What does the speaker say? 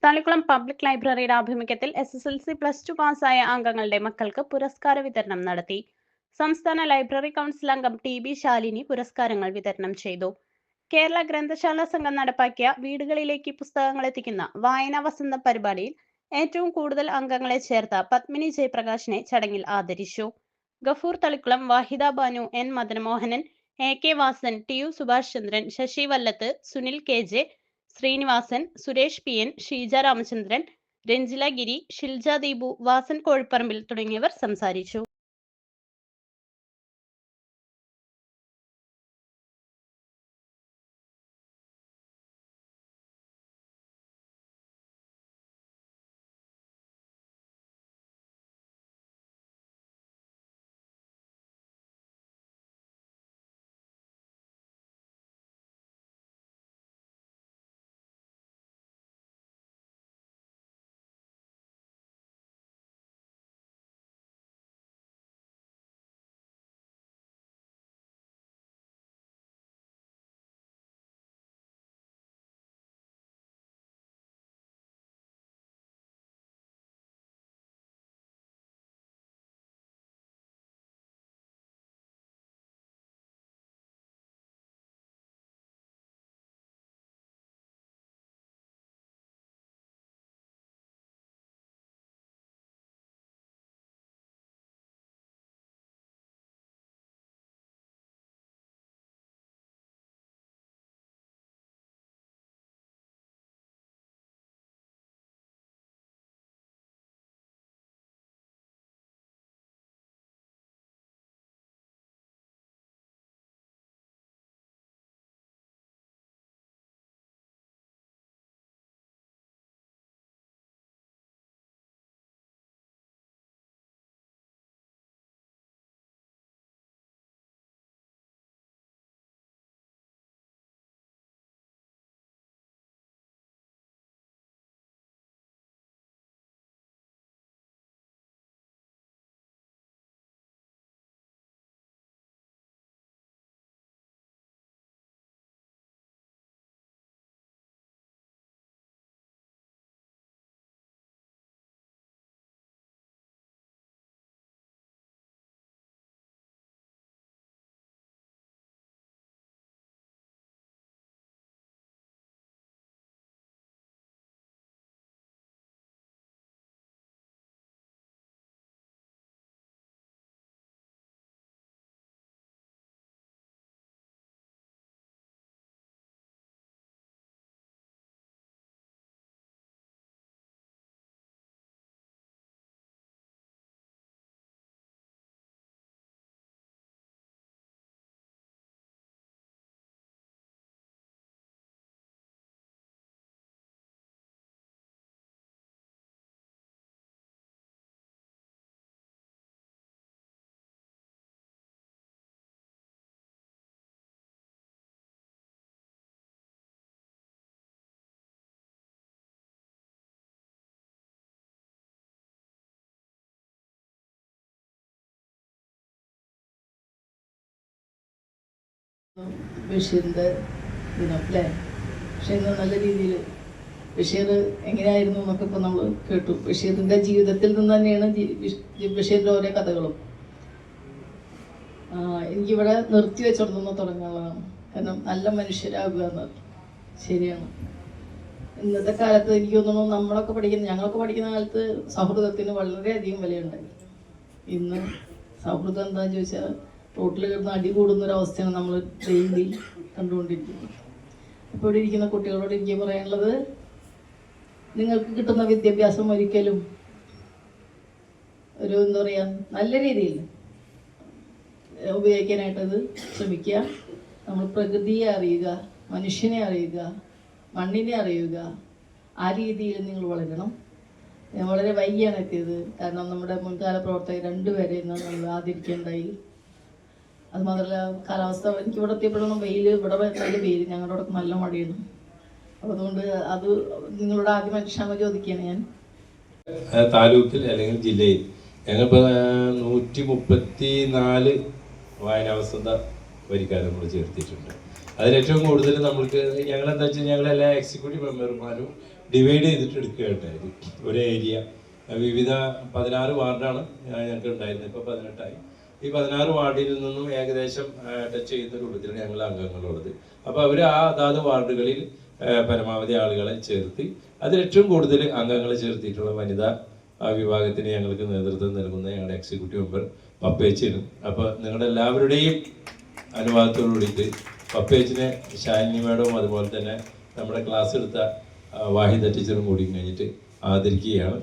Thalikkulam public ലൈബ്രറിയുടെ ആഭിമുഖ്യത്തിൽ SSLC +2 പാസ്സായ അംഗങ്ങളുടെ മക്കൾക്ക് പുരസ്കാര വിതരണം നടത്തി. സംസ്ഥാന ലൈബ്രറി കൗൺസിൽ അംഗം TB ശാലിനി പുരസ്കാരങ്ങൾ വിതരണം ചെയ്തു. കേരള ഗ്രന്ഥശാല സംഘം നടപ്പാക്കിയ വീടുകളിലേക്ക് പുസ്തകങ്ങൾ എത്തിക്കുന്ന വായനാ വസന്തം പരിപാടിയിൽ ഏറ്റവും കൂടുതൽ അംഗങ്ങളെ ചേർത്ത പത്മിനി ജയപ്രകാശിനെ ചടങ്ങിൽ ആദരിച്ചു. Gafoor Thalikkulam, Vahida Banu, N Madanamohanan, AK Vasan, TU Subhash ചന്ദ്രൻ, ശശി വല്ലത്ത്, സുനിൽ KJ, ശ്രീനിവാസൻ, സുരേഷ് PN, ഷീജ രാമചന്ദ്രൻ, രഞ്ജില ഗിരി, ഷിൽജ ദീപു, വാസൻ കോഴിപ്പറമ്പിൽ തുടങ്ങിയവർ സംസാരിച്ചു. ബഷീറിൻ്റെ ദിനം അല്ലേ? പക്ഷെ ഇന്ന് നല്ല രീതിയിൽ ബഷീർ എങ്ങനെയായിരുന്നു എന്നൊക്കെ ഇപ്പോൾ നമ്മൾ കേട്ടു. ബഷീറിൻ്റെ ജീവിതത്തിൽ നിന്ന് തന്നെയാണ് ബഷീറിൻ്റെ ഓരോ കഥകളും. എനിക്കിവിടെ നിർത്തി വെച്ചോടത്തുനിന്ന് തുടങ്ങാനുള്ളതാണ്. കാരണം നല്ല മനുഷ്യരാകുക എന്നത് ശരിയാണ്. ഇന്നത്തെ കാലത്ത് എനിക്ക് തോന്നുന്നു ഞങ്ങളൊക്കെ പഠിക്കുന്ന കാലത്ത് സൗഹൃദത്തിന് വളരെയധികം വിലയുണ്ടായി. ഇന്ന് സൗഹൃദം എന്താണെന്ന് ചോദിച്ചാൽ റോട്ടിൽ കിടന്ന് അടി കൂടുന്നൊരവസ്ഥയാണ് നമ്മൾ ഡെയിലി കണ്ടുകൊണ്ടിരിക്കുന്നത്. അപ്പോൾ ഇവിടെ ഇരിക്കുന്ന കുട്ടികളോട് എനിക്ക് പറയാനുള്ളത്, നിങ്ങൾക്ക് കിട്ടുന്ന വിദ്യാഭ്യാസം ഒരിക്കലും എന്താ പറയുക, നല്ല രീതിയിൽ ഉപയോഗിക്കാനായിട്ടത് ശ്രമിക്കുക. നമ്മൾ പ്രകൃതിയെ അറിയുക, മനുഷ്യനെ അറിയുക, മണ്ണിനെ അറിയുക. ആ രീതിയിൽ നിങ്ങൾ വളരണം. ഞാൻ വളരെ വൈകിയാണ് എത്തിയത്. കാരണം നമ്മുടെ മുൻകാല പ്രവർത്തകർ 2 പേരെ ഇന്ന് നമ്മൾ ആദരിക്കേണ്ടായി. അത് മാത്രമല്ല കാലാവസ്ഥ, എനിക്ക് ഇവിടെ എത്തിയപ്പോഴൊന്നും ഇവിടെ നല്ല വെയിൽ, ഞങ്ങളുടെ അവിടെ നല്ല മഴയാണ്. അപ്പോൾ അതുകൊണ്ട് അത് നിങ്ങളോട് ആദ്യം ക്ഷമ ചോദിക്കുകയാണ് ഞാൻ. താലൂക്കിൽ അല്ലെങ്കിൽ ജില്ലയിൽ ഞങ്ങളിപ്പോൾ 134 വായനാവസന്ത വരിക്കാരെ നമ്മൾ ചേർത്തിട്ടുണ്ട്. അതിലേറ്റവും കൂടുതൽ നമ്മൾക്ക് ഞങ്ങളെന്താ വെച്ചാൽ ഞങ്ങളെല്ലാ എക്സിക്യൂട്ടീവ് മെമ്പർമാരും ഡിവൈഡ് ചെയ്തിട്ട് എടുക്കുകയുണ്ടായത് ഒരു ഏരിയ. വിവിധ 16 വാർഡാണ് ഞങ്ങൾക്ക് ഉണ്ടായിരുന്നത്, ഇപ്പോൾ 18ആയി. ഈ 16 വാർഡിൽ നിന്നും ഏകദേശം ടച്ച് ചെയ്യുന്ന രൂപത്തിലാണ് ഞങ്ങൾ അംഗങ്ങളുള്ളത്. അപ്പോൾ അവർ ആ അതാത് വാർഡുകളിൽ പരമാവധി ആളുകളെ ചേർത്തി അതിലേറ്റവും കൂടുതൽ അംഗങ്ങളെ ചേർത്തിട്ടുള്ള വനിതാ വിഭാഗത്തിന് ഞങ്ങൾക്ക് നേതൃത്വം നൽകുന്ന ഞങ്ങളുടെ എക്സിക്യൂട്ടീവ് മെമ്പർ പപ്പേച്ചിനും. അപ്പോൾ നിങ്ങളുടെ എല്ലാവരുടെയും അനുവാദത്തോടു കൂടിയിട്ട് പപ്പേച്ചിനെ ഷാലിനി മേഡവും അതുപോലെ തന്നെ നമ്മുടെ ക്ലാസ് എടുത്ത വാഹിദ ടീച്ചറും കൂടി കഴിഞ്ഞിട്ട് ആദരിക്കുകയാണ്.